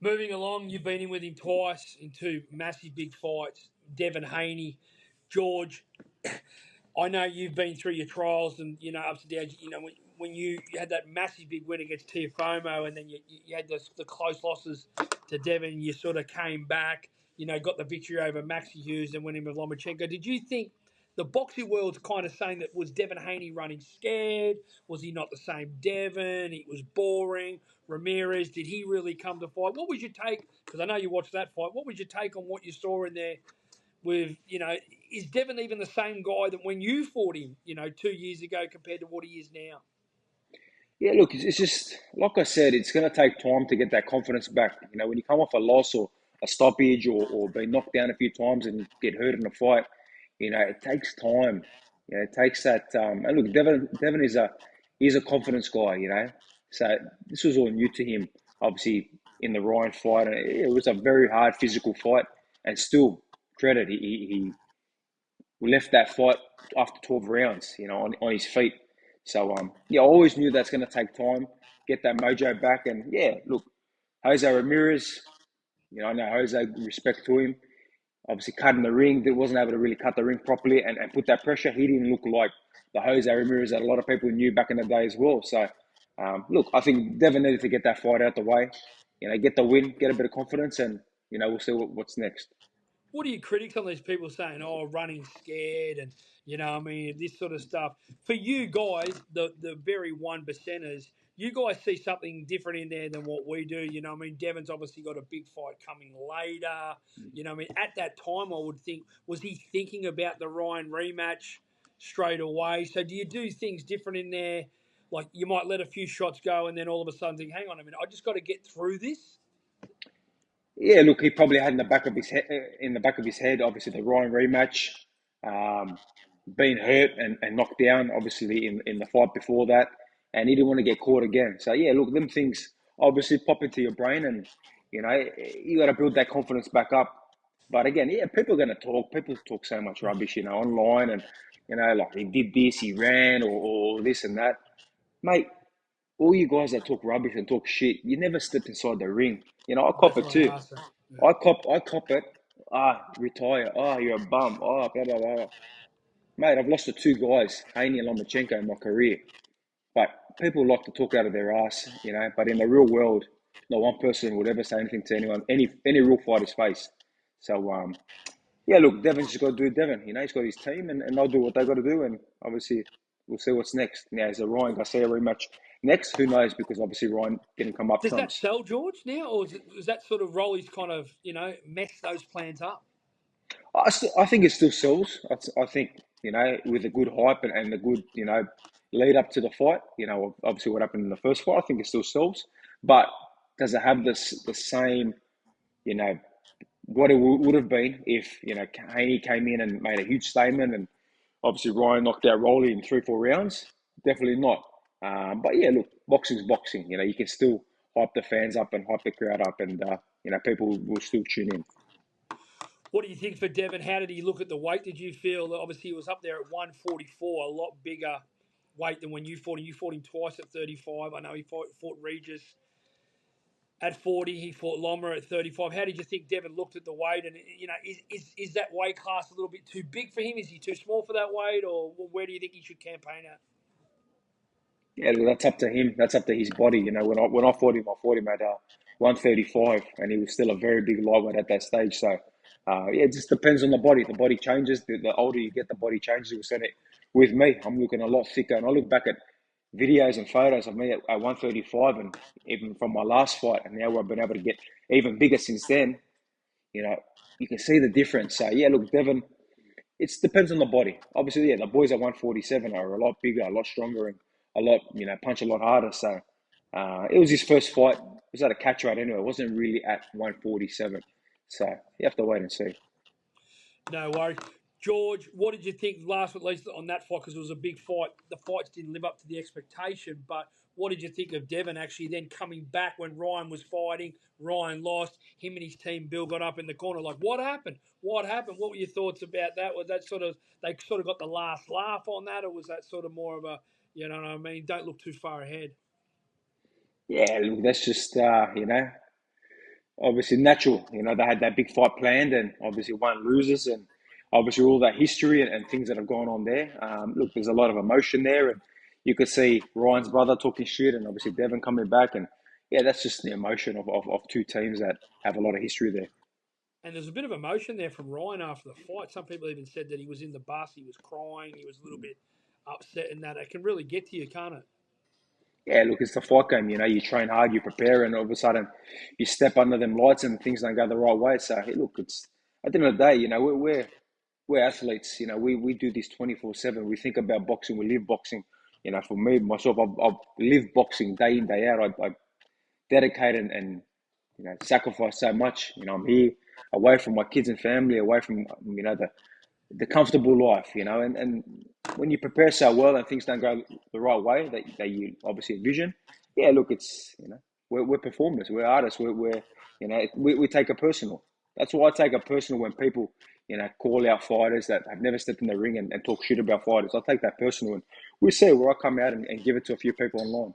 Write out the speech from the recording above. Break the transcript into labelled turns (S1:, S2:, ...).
S1: Moving along, you've been in with him twice in two massive big fights. Devin Haney, George. I know you've been through your trials and ups and downs. When you had that massive big win against Tiafomo, and then you had the close losses to Devin. You sort of came back. Got the victory over Maxi Hughes and winning with Lomachenko. Did you think the boxing world's kind of saying that was Devin Haney running scared? Was he not the same Devin? It was boring. Ramirez, did he really come to fight? What was your take? Because I know you watched that fight. What was your take on what you saw in there? With is Devin even the same guy that when you fought him, 2 years ago compared to what he is now?
S2: Yeah, look, it's just like I said, it's going to take time to get that confidence back. When you come off a loss or a stoppage or been knocked down a few times and get hurt in a fight, it takes time. It takes that. And look, Devin is a confidence guy. So this was all new to him. Obviously, in the Ryan fight, and it was a very hard physical fight. And still, credit he left that fight after 12 rounds. On his feet. So, I always knew that's going to take time, get that mojo back. And, look, Jose Ramirez, I know Jose, respect to him. Obviously, cutting the ring, wasn't able to really cut the ring properly and put that pressure. He didn't look like the Jose Ramirez that a lot of people knew back in the day as well. So, look, I think Devin needed to get that fight out the way, get the win, get a bit of confidence, and, we'll see what's next.
S1: What are your critics on these people saying, running scared and, this sort of stuff? For you guys, the very one percenters, you guys see something different in there than what we do. Devin's obviously got a big fight coming later. At that time, I would think, was he thinking about the Ryan rematch straight away? So do you do things different in there? Like you might let a few shots go and then all of a sudden think, hang on a minute, I just got to get through this?
S2: Yeah, look, he probably had in the back of his head, obviously the Ryan rematch, um, being hurt and knocked down, obviously in the fight before that, and he didn't want to get caught again. So yeah, look, them things obviously pop into your brain, and you got to build that confidence back up. But again, yeah, people are going to talk. People talk so much rubbish, online, and like he did this, he ran, or this and that, mate. All you guys that talk rubbish and talk shit, you never step inside the ring. I cop
S1: That's
S2: it
S1: what I
S2: too.
S1: asked. Yeah.
S2: I cop it. Retire. You're a bum. Blah, blah, blah. Mate, I've lost to two guys, Haney and Lomachenko, in my career. But people like to talk out of their ass, But in the real world, no one person would ever say anything to anyone, any real fighter's face. So, yeah, look, Devin's just got to do Devin. He's got his team, and they'll do what they got to do. And obviously, we'll see what's next. Now, is the Ryan Garcia rematch next? Who knows? Because obviously, Ryan didn't come up
S1: Does that
S2: trumps.
S1: sell George now, or is that sort of Rolly's kind of mess those plans up?
S2: I think it still sells. I think, with a good hype and a good, lead up to the fight, obviously what happened in the first fight, I think it still sells. But does it have the same, you know, what it would have been if, Haney came in and made a huge statement and obviously Ryan knocked out Rolly in 3-4 rounds? Definitely not. But yeah, look, boxing's boxing. You can still hype the fans up and hype the crowd up and, people will still tune in.
S1: What do you think for Devin? How did he look at the weight? Did you feel obviously he was up there at 144, a lot bigger weight than when you fought him? You fought him twice at 35. I know he fought Regis at 40. He fought Loma at 35. How did you think Devin looked at the weight? And is that weight class a little bit too big for him? Is he too small for that weight, or where do you think he should campaign at?
S2: Yeah, that's up to him. That's up to his body. When I fought him at 135, and he was still a very big lightweight at that stage. So, yeah, it just depends on the body. The body changes. The older you get, the body changes. We said it with me. I'm looking a lot thicker, and I look back at videos and photos of me at 135, and even from my last fight, and now I've been able to get even bigger since then. You know, you can see the difference. So, yeah, look, Devin. It depends on the body. Obviously, yeah, the boys at 147 are a lot bigger, a lot stronger, and a lot, punch a lot harder. So it was his first fight. It was at a catch weight anyway. It wasn't really at 147. So you have to wait and see.
S1: No worries. George, what did you think last, at least on that fight? Because it was a big fight. The fights didn't live up to the expectation. But what did you think of Devin actually then coming back when Ryan was fighting? Ryan lost. Him and his team, Bill, got up in the corner. Like, what happened? What happened? What were your thoughts about that? Was that they sort of got the last laugh on that? Or was that sort of more of a, you know what I mean? Don't look too far ahead.
S2: Yeah, look, that's just, obviously natural. They had that big fight planned, and obviously one loses, and obviously all that history and things that have gone on there. Look, there's a lot of emotion there, and you could see Ryan's brother talking shit, and obviously Devin coming back, and yeah, that's just the emotion of two teams that have a lot of history there.
S1: And there's a bit of emotion there from Ryan after the fight. Some people even said that he was in the bus, he was crying, he was a little bit upset, and that it can really get to you, can't it?
S2: Yeah, look, it's the fight game. You train hard, you prepare, and all of a sudden you step under them lights and things don't go the right way. So, hey, look, it's at the end of the day, we're athletes. We do this 24/7. We think about boxing, we live boxing. For me, myself, I've lived boxing day in, day out. I dedicate and sacrifice so much. I'm here away from my kids and family, away from the comfortable life, and when you prepare so well and things don't go the right way that you obviously envision, yeah, look, it's, we're performers, we're artists, we take it personal. That's why I take it personal when people, call out fighters that have never stepped in the ring and talk shit about fighters. I take that personal, and we see where I come out and give it to a few people online.